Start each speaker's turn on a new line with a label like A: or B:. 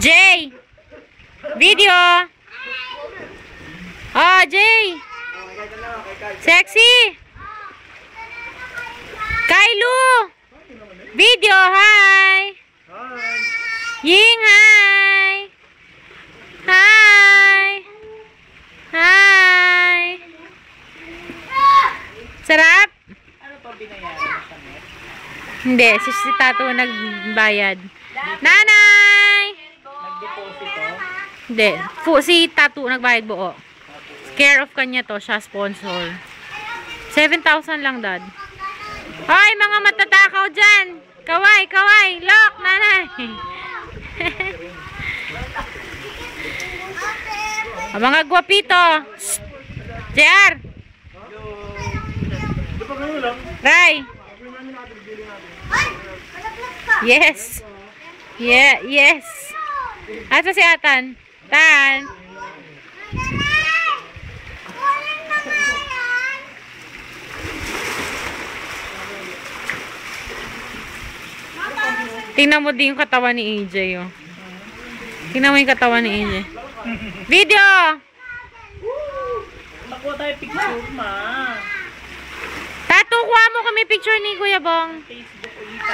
A: Jay! Video! Oh, Jay! Sexy! Kylo! Video, hi! Ying, hi! Hi! Hi! Sarap?
B: Ano pa binayaran sa net?
A: Hindi, si Tato nagbayad. Nanay!
B: Nag-deposito?
A: Hindi, si Tato nagbayad buo. Care of kanya to, siya sponsor. 7,000 lang, Dad. Hoy, mga matatakaw dyan! Kaway, kaway! Look, nanay! Mga guwapito! JR! Ray! Yes! Yeah, yes! Asa si Atan? Tan! Tingnan mo din yung katawan ni AJ, oh. Tingnan mo yung katawan ni AJ. Video!
B: Nakuha tayo picture, ma.
A: Tato, kuha mo kami picture ni Kuya Bong.
B: Facebook.